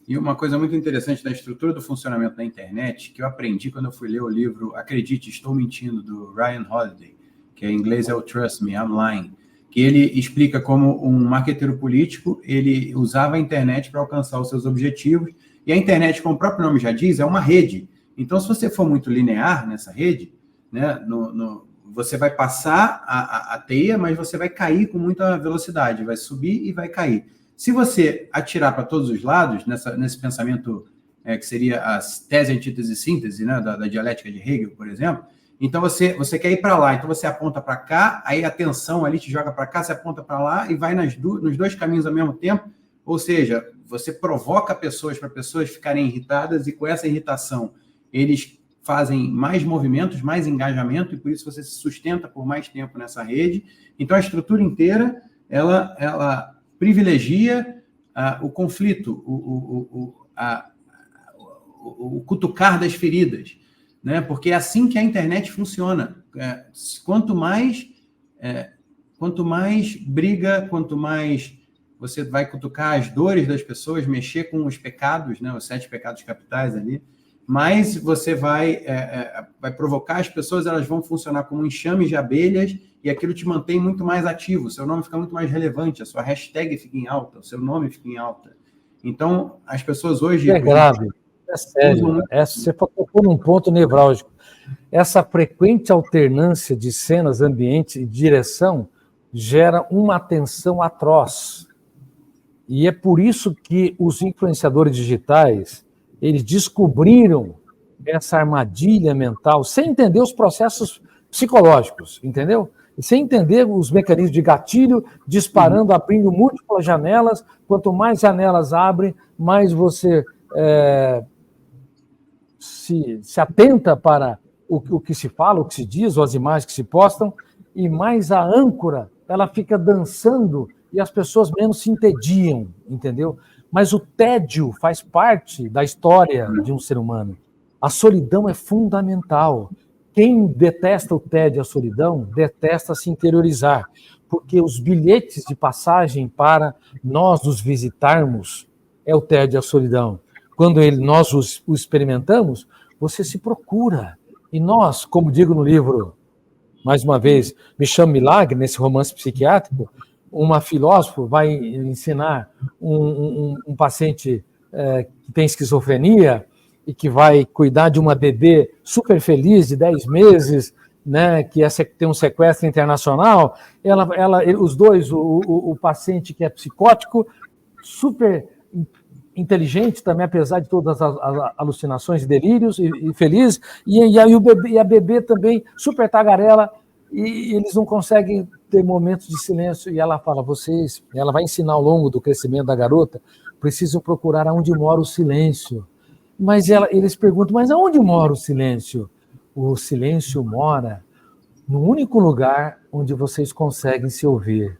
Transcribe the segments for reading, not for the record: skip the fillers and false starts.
E uma coisa muito interessante da estrutura do funcionamento da internet, que eu aprendi quando eu fui ler o livro Acredite, Estou Mentindo, do Ryan Holiday, que em inglês é o Trust Me, I'm Lying, que ele explica como um marqueteiro político, ele usava a internet para alcançar os seus objetivos, e a internet, como o próprio nome já diz, é uma rede. Então, se você for muito linear nessa rede, né, você vai passar a teia, mas você vai cair com muita velocidade, vai subir e vai cair. Se você atirar para todos os lados, nesse pensamento que seria as tese, antítese e síntese, né, da dialética de Hegel, por exemplo, então você quer ir para lá, então você aponta para cá, aí a tensão ali te joga para cá, você aponta para lá e vai nos dois caminhos ao mesmo tempo, ou seja, você provoca pessoas para pessoas ficarem irritadas e com essa irritação eles fazem mais movimentos, mais engajamento e por isso você se sustenta por mais tempo nessa rede. Então a estrutura inteira, ela privilegia o conflito, o cutucar das feridas, né? Porque é assim que a internet funciona. Quanto mais briga, quanto mais você vai cutucar as dores das pessoas, mexer com os pecados, né? Os 7 pecados capitais ali, mais você vai provocar as pessoas, elas vão funcionar como enxames de abelhas e aquilo te mantém muito mais ativo, o seu nome fica muito mais relevante, a sua hashtag fica em alta, o seu nome fica em alta. Então, as pessoas hoje... É grave, é sério. Você tocou num ponto nevrálgico. Essa frequente alternância de cenas, ambiente e direção gera uma tensão atroz. E é por isso que os influenciadores digitais, eles descobriram essa armadilha mental sem entender os processos psicológicos, entendeu? E sem entender os mecanismos de gatilho, disparando, abrindo múltiplas janelas. Quanto mais janelas abrem, mais você se atenta para o que se fala, o que se diz, ou as imagens que se postam, e mais a âncora, ela fica dançando e as pessoas menos se entediam, entendeu? Mas o tédio faz parte da história de um ser humano. A solidão é fundamental. Quem detesta o tédio e a solidão, detesta se interiorizar, porque os bilhetes de passagem para nós nos visitarmos é o tédio e a solidão. Quando nós o experimentamos, você se procura. E nós, como digo no livro, mais uma vez, Me Chamo Milagre, nesse romance psiquiátrico, uma filósofa vai ensinar um paciente que tem esquizofrenia e que vai cuidar de uma bebê super feliz de 10 meses, né, que tem um sequestro internacional. Os dois, o paciente que é psicótico, super inteligente também, apesar de todas as alucinações e delírios, e feliz, e a bebê também super tagarela, e eles não conseguem ter momentos de silêncio, e ela fala, ela vai ensinar ao longo do crescimento da garota, precisam procurar onde mora o silêncio. Mas eles perguntam, mas aonde mora o silêncio? O silêncio mora no único lugar onde vocês conseguem se ouvir.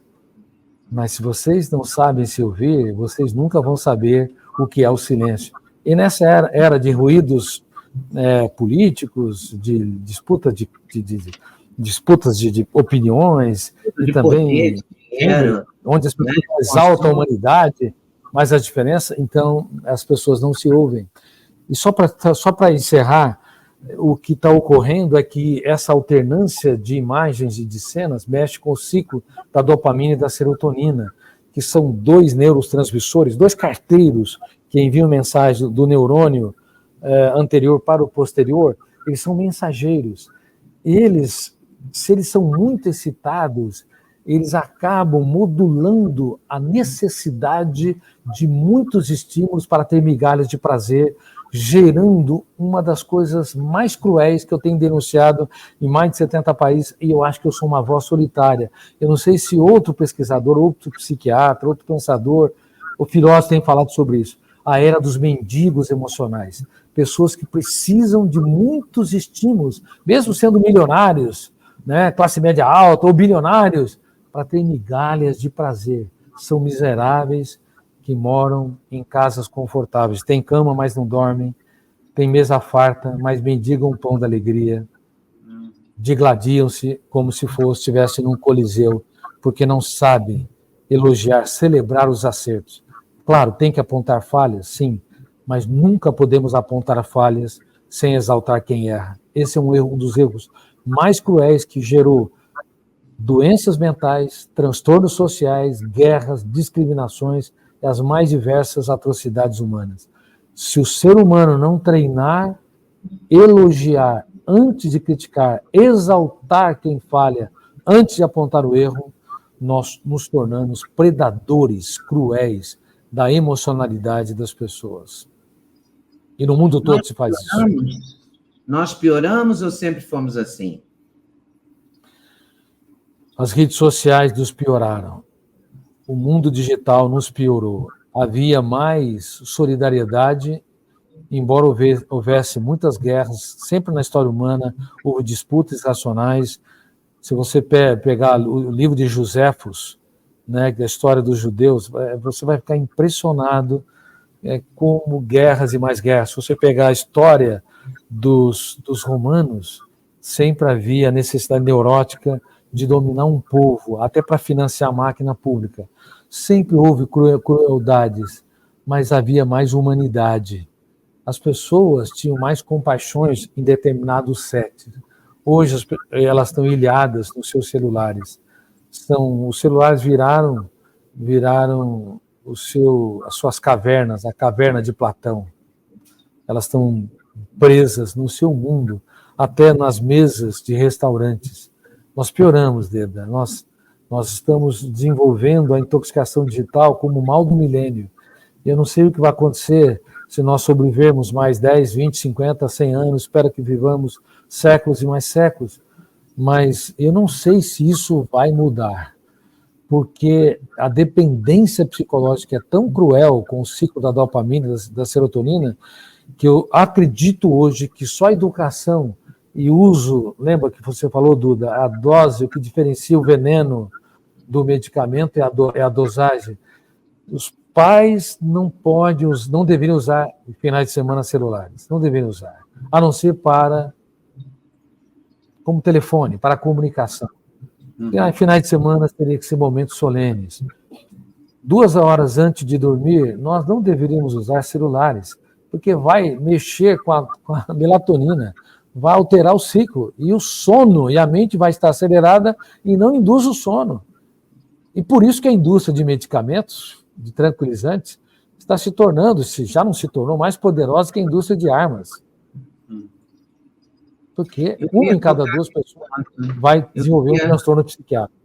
Mas se vocês não sabem se ouvir, vocês nunca vão saber o que é o silêncio. E nessa era de ruídos políticos, de disputas de opiniões, e também onde as pessoas exaltam a humanidade, mas a diferença, então, as pessoas não se ouvem. E só para encerrar, o que está ocorrendo é que essa alternância de imagens e de cenas mexe com o ciclo da dopamina e da serotonina, que são 2 neurotransmissores, 2 carteiros que enviam mensagem do neurônio anterior para o posterior. Eles são mensageiros. Se eles são muito excitados, eles acabam modulando a necessidade de muitos estímulos para ter migalhas de prazer, gerando uma das coisas mais cruéis que eu tenho denunciado em mais de 70 países, e eu acho que eu sou uma voz solitária. Eu não sei se outro pesquisador, outro psiquiatra, outro pensador, ou filósofo tem falado sobre isso. A era dos mendigos emocionais. Pessoas que precisam de muitos estímulos, mesmo sendo milionários, né, classe média alta ou bilionários, para ter migalhas de prazer. São miseráveis que moram em casas confortáveis. Tem cama, mas não dormem. Tem mesa farta, mas mendigam o pão da alegria. Digladiam-se como se estivesse num coliseu, porque não sabem elogiar, celebrar os acertos. Claro, tem que apontar falhas, sim, mas nunca podemos apontar falhas sem exaltar quem erra. Esse é um dos erros mais cruéis que gerou doenças mentais, transtornos sociais, guerras, discriminações e as mais diversas atrocidades humanas. Se o ser humano não treinar, elogiar antes de criticar, exaltar quem falha antes de apontar o erro, nós nos tornamos predadores cruéis da emocionalidade das pessoas. E no mundo todo se faz isso. Nós pioramos ou sempre fomos assim? As redes sociais nos pioraram. O mundo digital nos piorou. Havia mais solidariedade, embora houvesse muitas guerras, sempre na história humana houve disputas racionais. Se você pegar o livro de Joséfos, né, da história dos judeus, você vai ficar impressionado como guerras e mais guerras. Se você pegar a história dos romanos, sempre havia necessidade neurótica de dominar um povo, até para financiar a máquina pública. Sempre houve crueldades, mas havia mais humanidade. As pessoas tinham mais compaixões em determinados sets. Hoje elas estão ilhadas nos seus celulares. Os celulares viraram as suas cavernas, a caverna de Platão. Elas estão presas no seu mundo, até nas mesas de restaurantes. Nós pioramos, Deda. Nós estamos desenvolvendo a intoxicação digital como o mal do milênio. Eu não sei o que vai acontecer se nós sobrevivermos mais 10, 20, 50, 100 anos. Espero que vivamos séculos e mais séculos. Mas eu não sei se isso vai mudar, porque a dependência psicológica é tão cruel com o ciclo da dopamina, da serotonina, que eu acredito hoje que só a educação e uso, lembra que você falou, Duda, a dose, o que diferencia o veneno do medicamento é a dosagem. Os pais não deveriam usar em finais de semana celulares, não deveriam usar, a não ser como telefone, para comunicação. Em finais de semana teria que ser momentos solenes. 2 horas antes de dormir, nós não deveríamos usar celulares, porque vai mexer com a melatonina, vai alterar o ciclo, e o sono, e a mente vai estar acelerada e não induz o sono. E por isso que a indústria de medicamentos, de tranquilizantes, está se tornando, se já não se tornou, mais poderosa que a indústria de armas. Porque uma em cada 2 pessoas vai desenvolver um transtorno psiquiátrico.